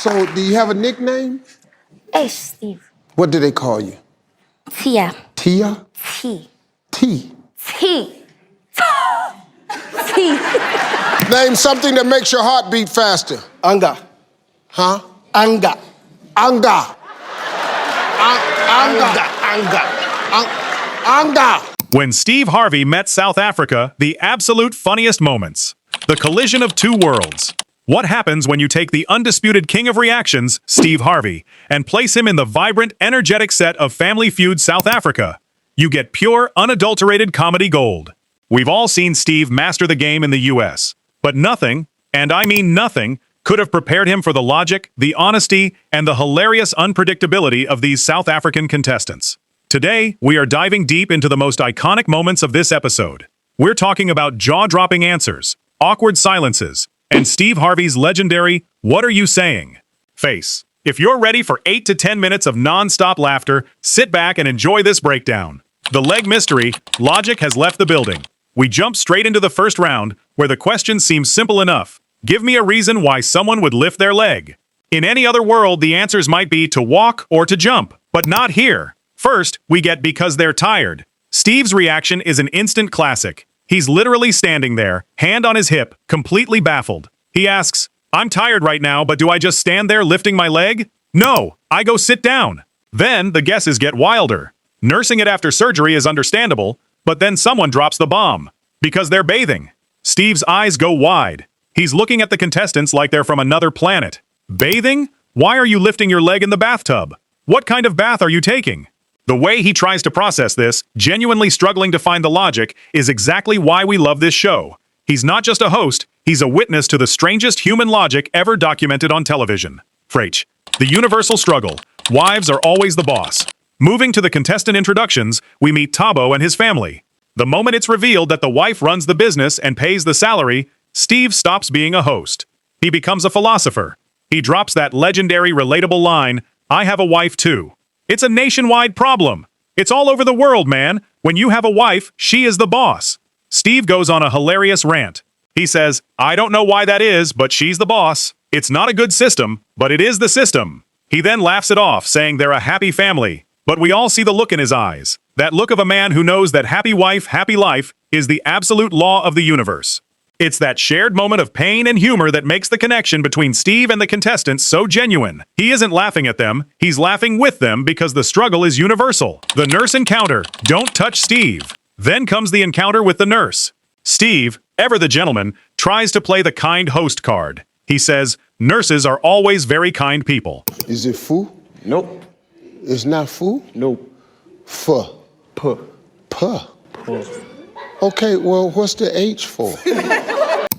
So, do you have a nickname? Hey, Steve. What do they call you? Tia. Tia? T. T. T. T. Name something that makes your heart beat faster. Anga. Huh? Anga. Anga. Anga. When Steve Harvey met South Africa, the absolute funniest moments. The collision of two worlds. What happens when you take the undisputed king of reactions, Steve Harvey, and place him in the vibrant, energetic set of Family Feud South Africa? You get pure, unadulterated comedy gold. We've all seen Steve master the game in the US, but nothing, and I mean nothing, could have prepared him for the logic, the honesty, and the hilarious unpredictability of these South African contestants. Today, we are diving deep into the most iconic moments of this episode. We're talking about jaw-dropping answers, awkward silences, and Steve Harvey's legendary, "What are you saying?" face. If you're ready for 8 to 10 minutes of non-stop laughter, sit back and enjoy this breakdown. The leg mystery, logic has left the building. We jump straight into the first round, where the question seems simple enough. Give me a reason why someone would lift their leg. In any other world, the answers might be to walk or to jump, but not here. First, we get because they're tired. Steve's reaction is an instant classic. He's literally standing there, hand on his hip, completely baffled. He asks, "I'm tired right now, but do I just stand there lifting my leg? No, I go sit down." Then the guesses get wilder. Nursing it after surgery is understandable, but then someone drops the bomb. Because they're bathing. Steve's eyes go wide. He's looking at the contestants like they're from another planet. Bathing? Why are you lifting your leg in the bathtub? What kind of bath are you taking? The way he tries to process this, genuinely struggling to find the logic, is exactly why we love this show. He's not just a host, he's a witness to the strangest human logic ever documented on television. Frach. The universal struggle. Wives are always the boss. Moving to the contestant introductions, we meet Thabo and his family. The moment it's revealed that the wife runs the business and pays the salary, Steve stops being a host. He becomes a philosopher. He drops that legendary relatable line, "I have a wife too." It's a nationwide problem. It's all over the world, man. When you have a wife, she is the boss. Steve goes on a hilarious rant. He says, "I don't know why that is, but she's the boss. It's not a good system, but it is the system." He then laughs it off, saying they're a happy family. But we all see the look in his eyes. That look of a man who knows that happy wife, happy life is the absolute law of the universe. It's that shared moment of pain and humor that makes the connection between Steve and the contestants so genuine. He isn't laughing at them, he's laughing with them because the struggle is universal. The nurse encounter, don't touch Steve. Then comes the encounter with the nurse. Steve, ever the gentleman, tries to play the kind host card. He says, nurses are always very kind people. Is it foo? Nope. It's not foo? Nope. Fuh. Puh. Puh. Puh. Okay, well, what's the H for?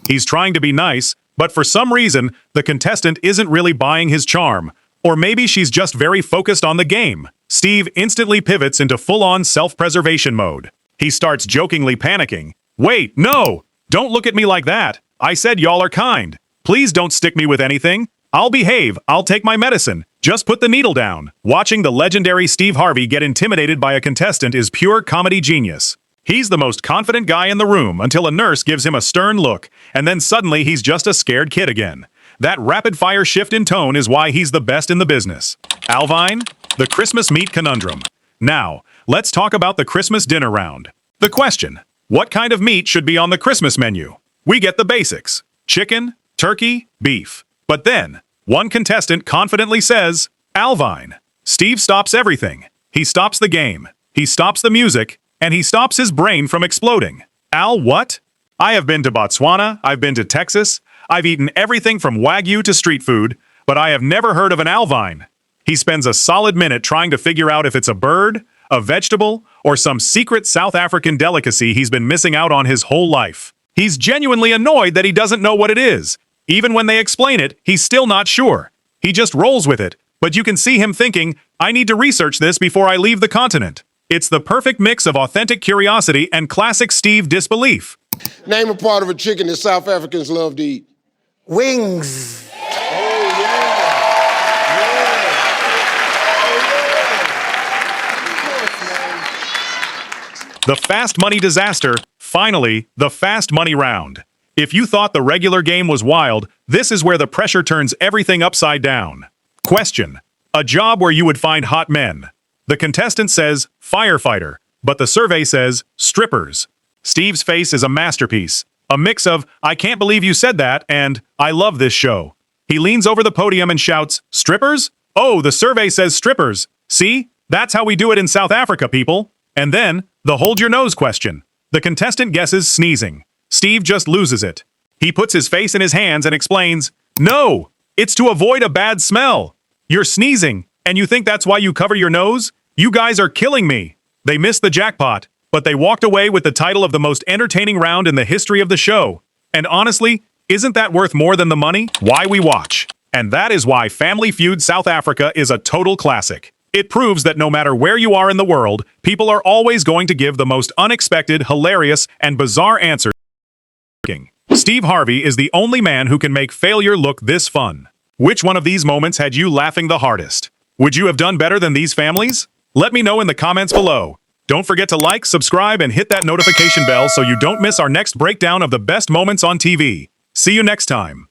He's trying to be nice, but for some reason, the contestant isn't really buying his charm. Or maybe she's just very focused on the game. Steve instantly pivots into full-on self-preservation mode. He starts jokingly panicking. "Wait, no! Don't look at me like that! I said y'all are kind. Please don't stick me with anything. I'll behave, I'll take my medicine. Just put the needle down." Watching the legendary Steve Harvey get intimidated by a contestant is pure comedy genius. He's the most confident guy in the room until a nurse gives him a stern look, and then suddenly he's just a scared kid again. That rapid-fire shift in tone is why he's the best in the business. Alvine, the Christmas meat conundrum. Now, let's talk about the Christmas dinner round. The question, what kind of meat should be on the Christmas menu? We get the basics. Chicken, turkey, beef. But then, one contestant confidently says, Alvine. Steve stops everything. He stops the game. He stops the music. And he stops his brain from exploding. Al, what? I have been to Botswana, I've been to Texas, I've eaten everything from Wagyu to street food, but I have never heard of an Alvine. He spends a solid minute trying to figure out if it's a bird, a vegetable, or some secret South African delicacy he's been missing out on his whole life. He's genuinely annoyed that he doesn't know what it is. Even when they explain it, he's still not sure. He just rolls with it, but you can see him thinking, I need to research this before I leave the continent. It's the perfect mix of authentic curiosity and classic Steve disbelief. Name a part of a chicken that South Africans love to eat. Wings. The fast money disaster, finally, the fast money round. If you thought the regular game was wild, this is where the pressure turns everything upside down. Question. A job where you would find hot men. The contestant says firefighter, but the survey says strippers. Steve's face is a masterpiece. A mix of, I can't believe you said that, and I love this show. He leans over the podium and shouts, strippers? Oh, the survey says strippers. See? That's how we do it in South Africa, people. And then, the hold your nose question. The contestant guesses sneezing. Steve just loses it. He puts his face in his hands and explains, no, it's to avoid a bad smell. You're sneezing, and you think that's why you cover your nose? You guys are killing me. They missed the jackpot, but they walked away with the title of the most entertaining round in the history of the show. And honestly, isn't that worth more than the money? Why we watch. And that is why Family Feud South Africa is a total classic. It proves that no matter where you are in the world, people are always going to give the most unexpected, hilarious, and bizarre answers. Steve Harvey is the only man who can make failure look this fun. Which one of these moments had you laughing the hardest? Would you have done better than these families? Let me know in the comments below. Don't forget to like, subscribe, and hit that notification bell so you don't miss our next breakdown of the best moments on TV. See you next time.